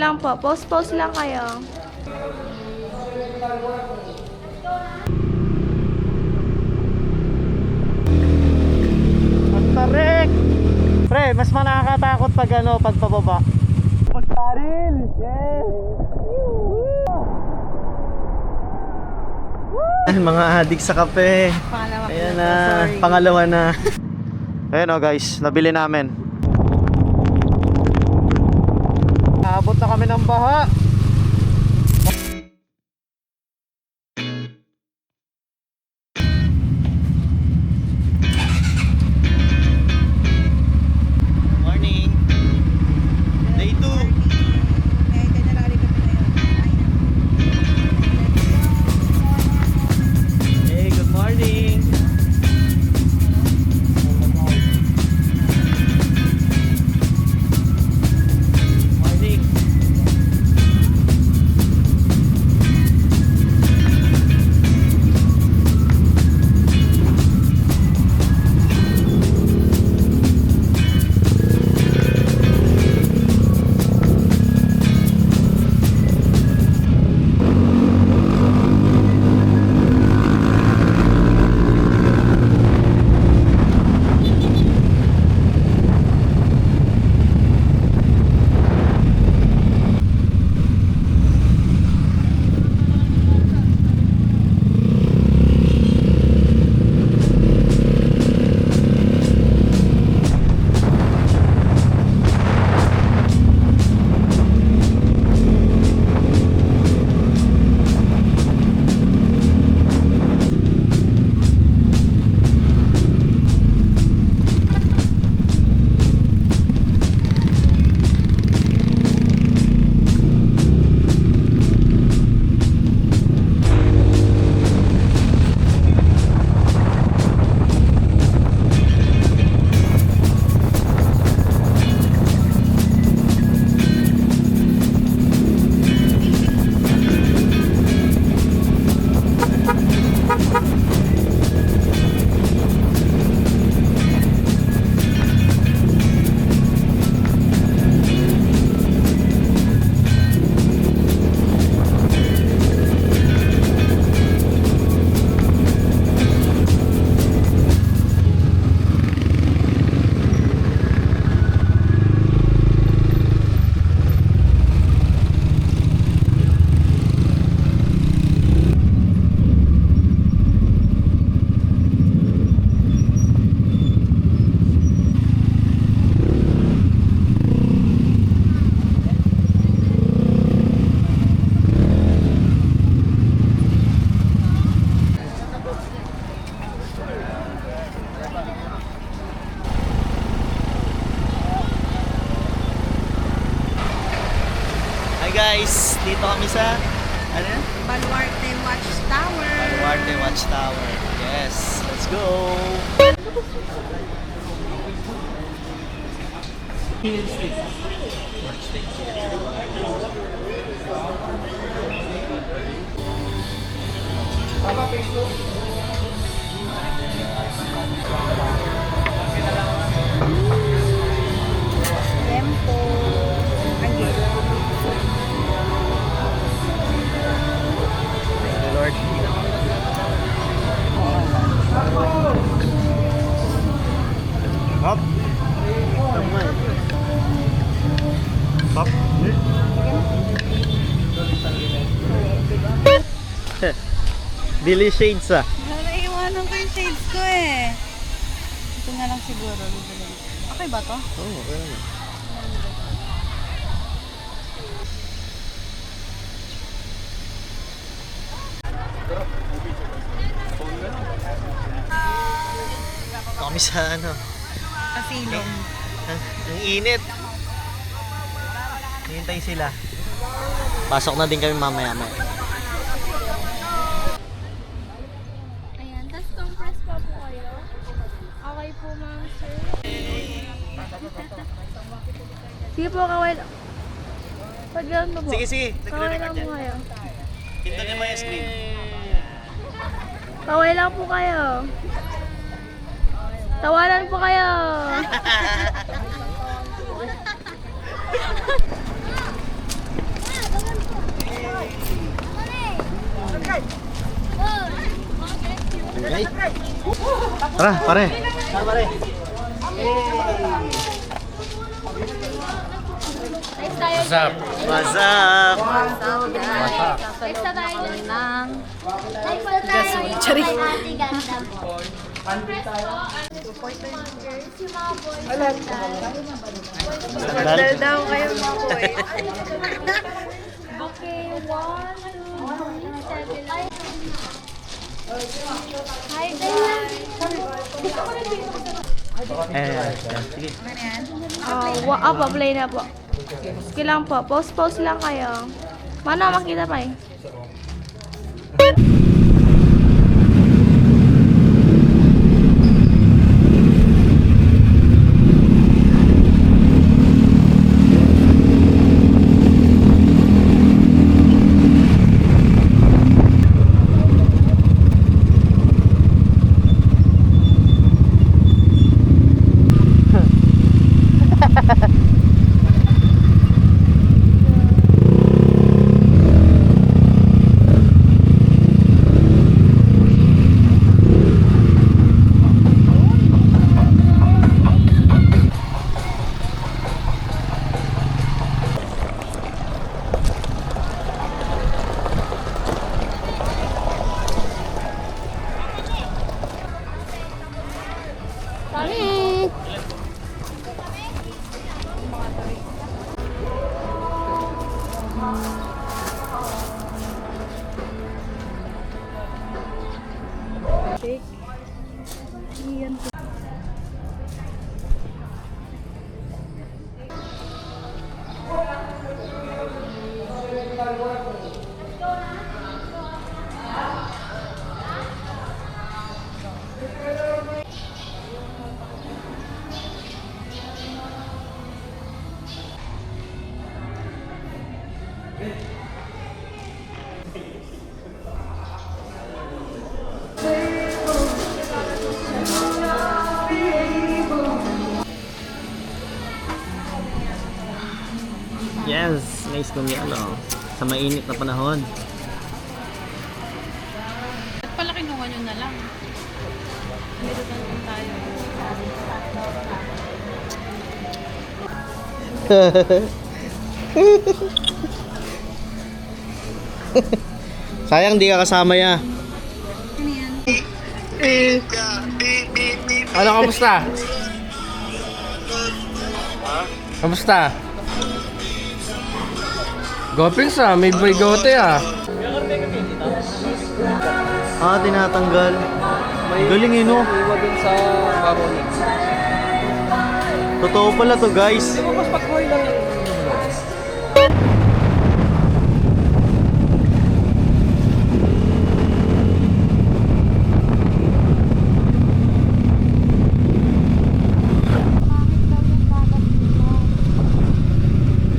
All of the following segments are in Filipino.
lang po. Post lang kayo. Ang tarik! Pre, mas nakakatakot pag pag pababa. Pagtaril! Yes! Mga adik sa kape. Ayan na, pangalawa na. Ayan guys, nabili namin. Abot na kami ng baha. Morning. Day 2. Hey, good morning. Morning. Guys, dito kami sa ano yan? Baluarte Watchtower. Baluarte Watchtower. Yes, let's go. Tempo. Again. Lord. Hop. Hop. Billy Shades ah. Naiiwanan ko yung shades ko eh. Ito na lang siguro. Okay ba to? Oo, okay na. Ito kami sa ano. Asilong. Ang init. Hintay sila. Pasok na din kami mamaya-maya. Ayan, tas compress pa po kayo. Okay po, ma'am, sir. Sige po, kawal. Pag-ground mo po. Sige, sige. Kawal lang Nagre-record po yan. kayo. Pindutin mo yung screen. Kawal lang po kayo. Tawanan po kayo. Okay. Tara, pare. Next tayo. What's up? What's up? Next na tayo dun. Chari. Ate ganda po. Compress po. Yung mga boys. Sandal daw kayo mga boy. Okay, 1, 2, 3, 7. Hi, Dad. Sige. Play na po. Sige lang po. Pause lang kayo. Mana makita pa eh. Yes, nice kung ano, sa mainit na panahon. Pala kinuha nyo na lang. Meron na lang tayo. Sayang di ka kasama ya. Ano, kamusta? Kamusta? Gopings ah, may bigote ah. Tinatanggal. Galing eh, no? Iwa dun sa babonik. Totoo pala to, guys. Mas pag-boy lang yun.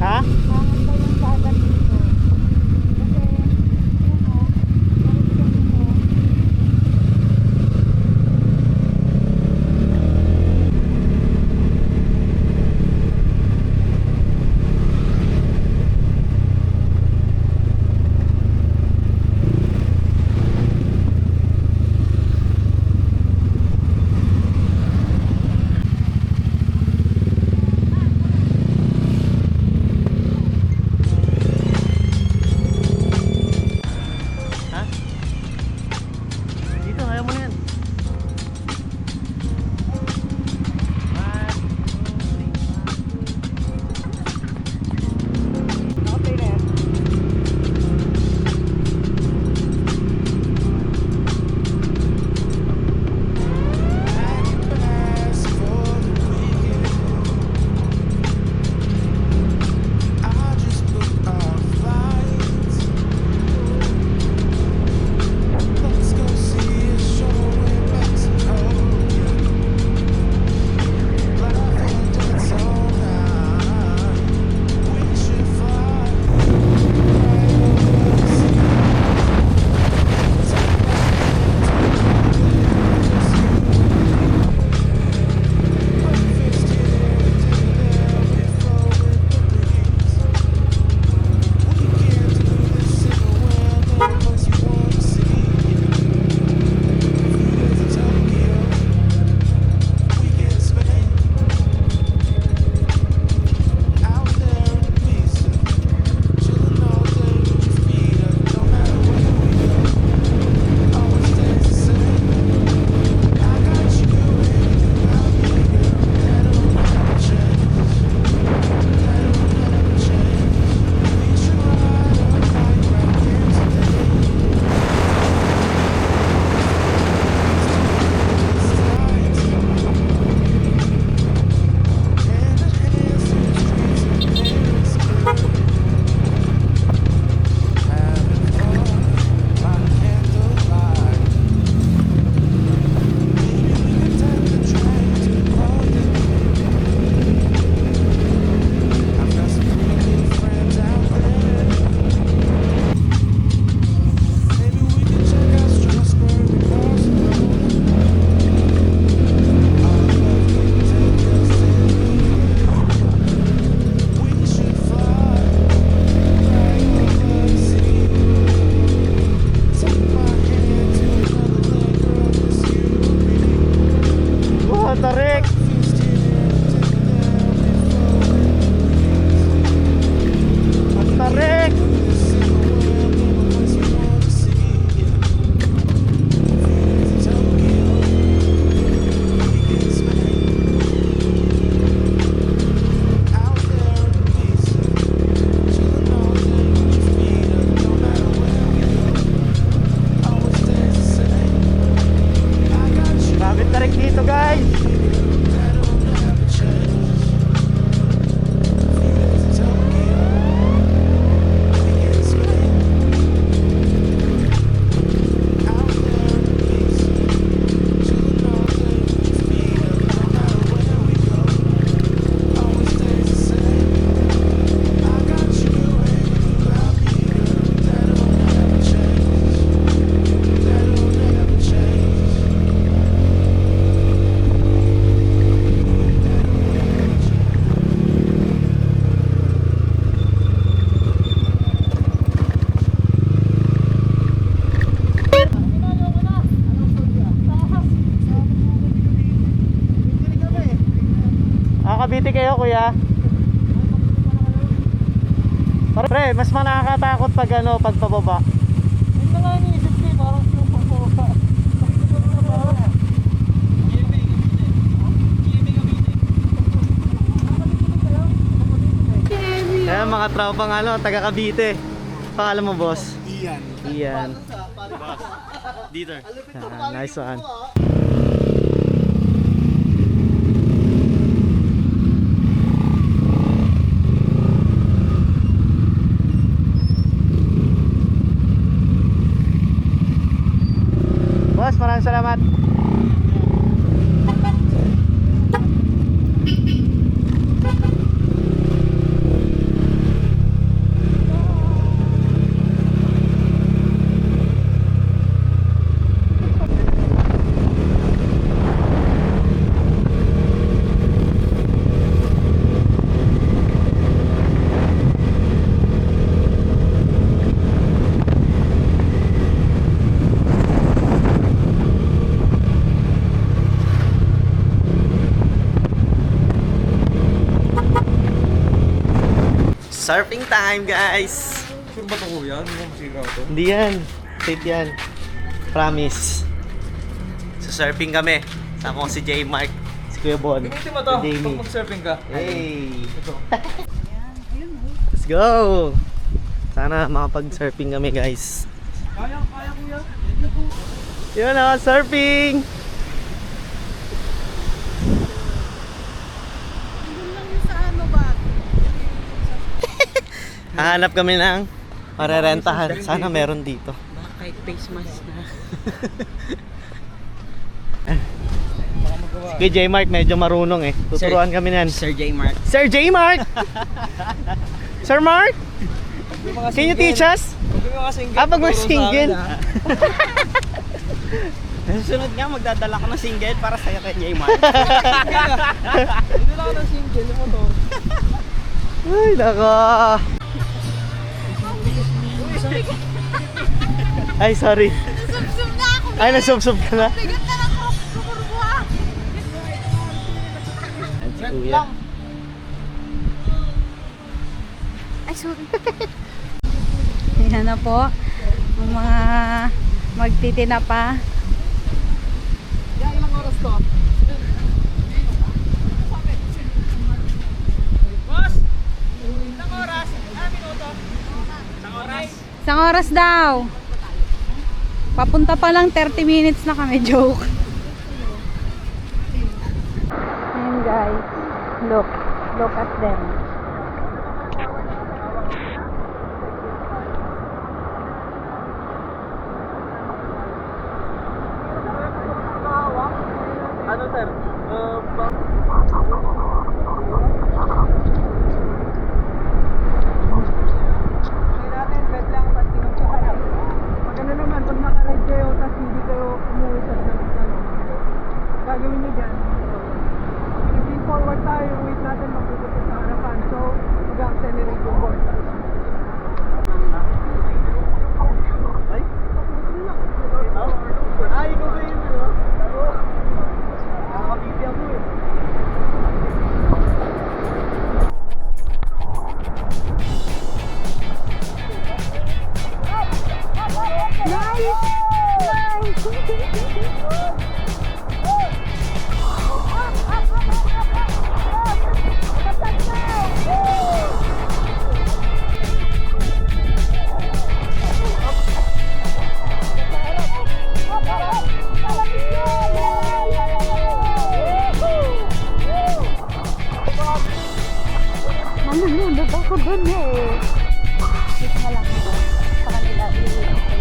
Ha? Tarik! Ang tarik! Grabe tarik dito guys! Cavite kayo kuya? Pre, mas nakakatakot pag ano, pag pababa. Ito nga iniisip ko, parang pababa. Ayan mga tropang ano, taga Cavite. Pangalan mo boss? Ian. Ian. Dieter. Nice one. Boss, maraming salamat. Surfing time guys! Sure ba ito kuya? Hindi mo masigaw ito? Hindi yan. Safe yan. Promise. So surfing kami. Sama ko si J Mark, si Kuya Bon, Gamitin mo ito si Jamie. pag mag-surfing ka. Hey! Ito. Let's go! Sana makapag-surfing kami guys. Kaya kuya. Yun o, surfing! Hahanap kami ng marerentahan. Sana meron dito. Baka kahit face mask na. Kay J Mark medyo marunong eh. Tuturuan kami niyan. Sir J. Mark. Sir J Mark! Sir Mark? Can you teach us? Pag mga single. Susunod nga, magdadala ko ng single para sa'yo kay J. Mark. Hindi lang ako ng single, yung motor. Ay, nako. Ay, sorry. Nasubsub na ako. Ay, nasubsob ka na. Bigat na lang ako. Kukurbuha. Si Kuya. Ay, sorry. Yan na po. Ang mga magtitina pa. Ilang oras to? Boss! Ilang oras? Ilang minuto? Isang oras? Isang oras daw. Papunta pa lang 30 minutes na kami. Joke. Ayan guys. Look. Look at them. Ano sir? natin, bet lang, tapos tingin sa harap. Pag ano naman, pag nakaride kayo, tapos hindi kayo umuusad ng gagawin nyo dyan. Moving forward tayo, yung weight natin magpupunta sa harapan. So, mag-accelerate yung board. Ay? Ay, ikaw ba yun? Nakakapiti ako eh. Good na eh. Wait na lang ako. Sa kanila, iuwi ko na.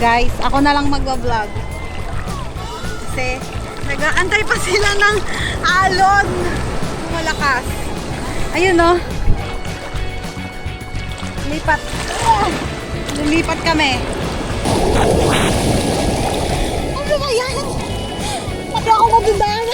Guys, ako na lang magbablog. Kasi nag-aantay pa sila ng alon. Malakas. Ayun oh. Lipat. Lumipat kami. Ano ba yan? Pati ako mabindaan.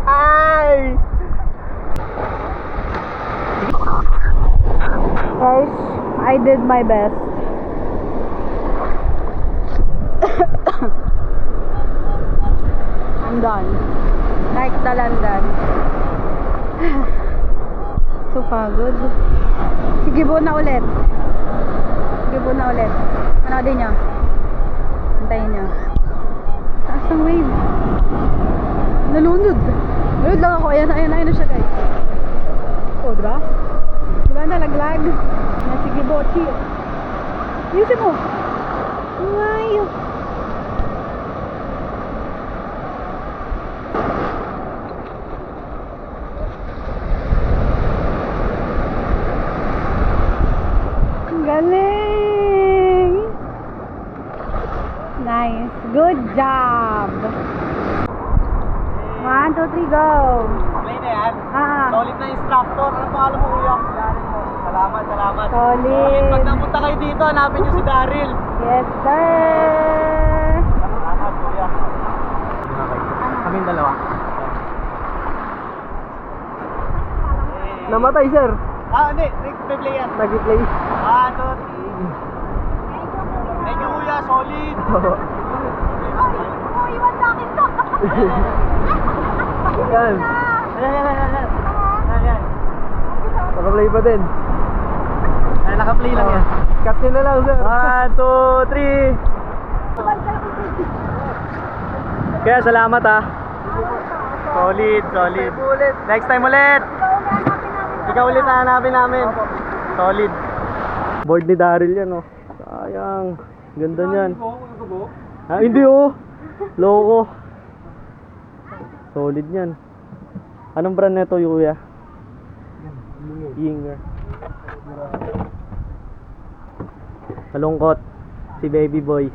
Ay! Guys, I did my best. I'm done. Like the London. So pagod. Sige po na ulit. Sige po na ulit. Panoodin nyo. Antayin nyo. Taas ng wave. Nalunod. Nalunod lang ako. Ayan, ayan, ayan na siya guys. O, diba? Diba nalaglag? Sige po, chill. Ayusin mo. Ay. Galing! Nice. Good job! 1, 2, 3, go! Play na yan. Ah. Solid na instructor. Ano pangalan mo, kuya? Daryl mo. Salamat, salamat. Solid. Pag napunta kayo dito, hanapin niyo si Daryl. Yes, sir! Salamat, kuya. Kaming dalawa. Namatay, sir. Ah, hindi. Nag-play yan. Nag-play. 1, 2, 3. Thank you, kuya. Solid. Oh, iwan sa akin to! Yan. Ayan. Naka-play pa din. Ay, naka-play lang yan. Cut nyo na lang, sir. 1, 2, 3. Kaya salamat ha. Solid, solid. Next time ulit. Ikaw ulit hahanapin namin. Solid. Board ni Daryl yan oh. Sayang. Ganda niyan. Ah, hindi oh. Loko. Solid yan. Anong brand nito, kuya? Yinger. Malungkot. Si baby boy.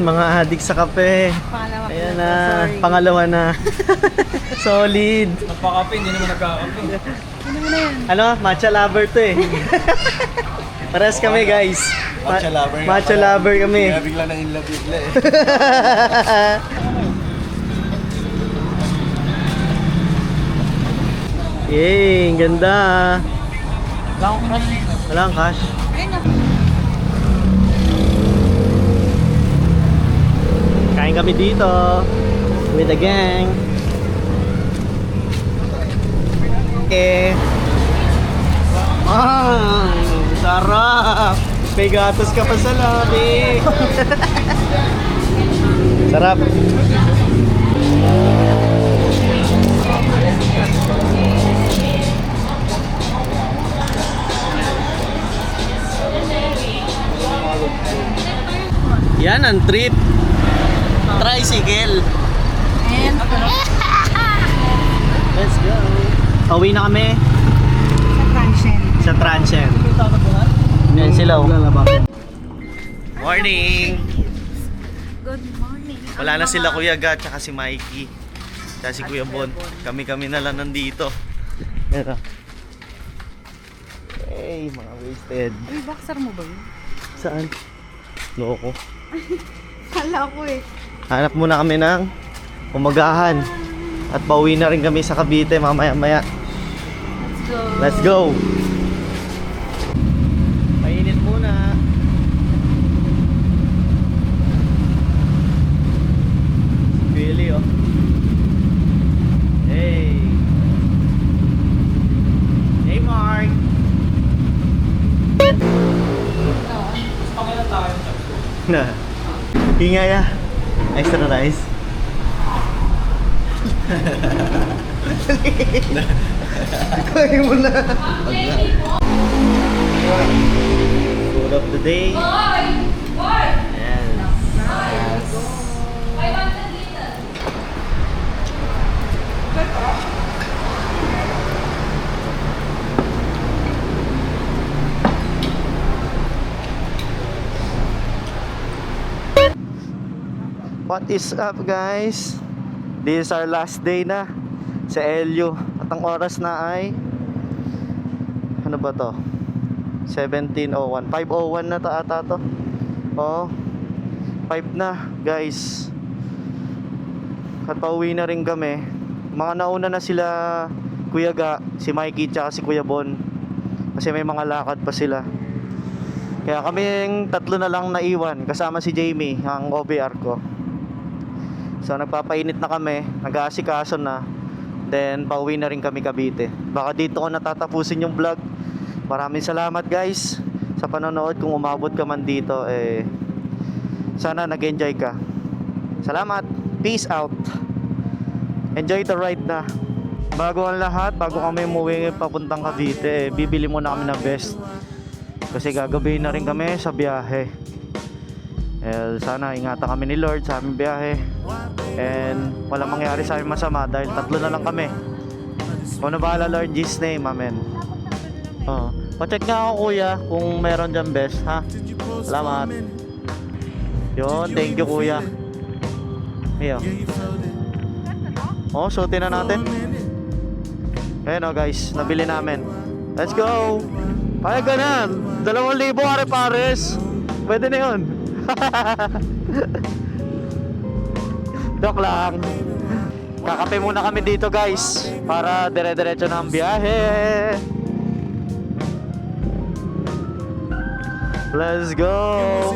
Mga adik sa kape. Pangalawa. Ayan na, Sorry. pangalawa na. Solid. Nagpakape, hindi naman nagkakape. Ano mo na yan? Ano, matcha lover to eh. Pares kami guys. Matcha lover nga Matcha pala. lover kami. Kaya bigla na in love bigla eh. Yay, ang ganda. Wala akong cash. Kain kami dito with the gang. Sarap! May gatos ka pa sa labi. Sarap. Yan ang trip. Tricycle. And Let's go. Pauwi na kami sa transient. sa transient. Yan sila. Morning! Good morning. Wala na sila Kuya Gat, tsaka si Mikey. Tsaka si Kuya Bon. Kami-kami na lang nandito. Yan o. Hey, mga wasted. Uy, boxer mo ba yun? Saan? Loko. Kala ko eh. Hanap muna kami ng umagahan. At pauwi na rin kami sa Cavite mamaya-maya. Let's go. Let's go! Painit muna. Pili oh. Hey! Hey Mark! Na. Hingay ah. Extra rice. Kuhain mo na. Food of the day. Yes. What is up guys? This is our last day na sa LU. At ang oras na ay ano ba to? 17:01. 5:01 na to ata to. Oh. 5 na guys. At pauwi na rin kami. Mga nauna na sila Kuya Ga, si Mikey tsaka si Kuya Bon. Kasi may mga lakad pa sila. Kaya kaming tatlo na lang naiwan kasama si Jamie, ang OBR ko. So nagpapainit na kami, nag-aasikaso na. Then pauwi na rin kami Cavite. Baka dito ko natatapusin yung vlog. Maraming salamat guys sa panonood. Kung umabot ka man dito, sana nag-enjoy ka. Salamat. Peace out. Enjoy the ride na. Bago ang lahat, bago kami umuwi papuntang Cavite, bibili muna kami ng vest. Kasi gagabihin na rin kami sa biyahe. Sana ingatan kami ni Lord sa aming biyahe. And walang mangyari sa amin masama dahil tatlo na lang kami. Kung na bahala Lord, in Jesus name, amen. Pa-check nga ako kuya kung meron dyan best ha. Salamat. Yun, thank you kuya. Iyo. Suotin na natin. Ayan guys, nabili namin. Let's go. Ay ganan, 2,000 pare-pares. Pwede na yun. Joke lang. Kakape muna kami dito guys para dire-diretso na ang biyahe. Let's go.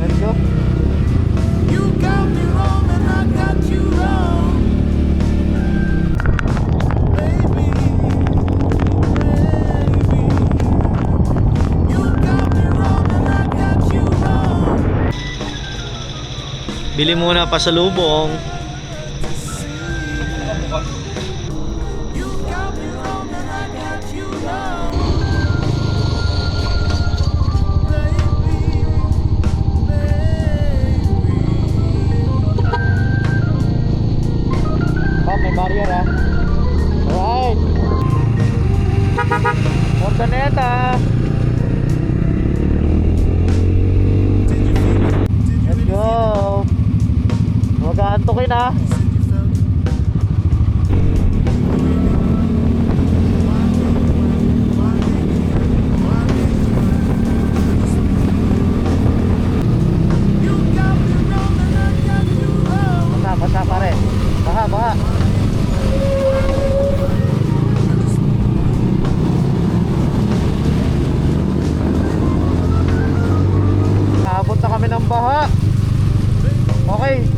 Let's go. Bili muna pasalubong. May barrier ah. Alright. Montaneta. Let's go. ha. Basa pare. Baha. Abot na kami ng baha. Okay,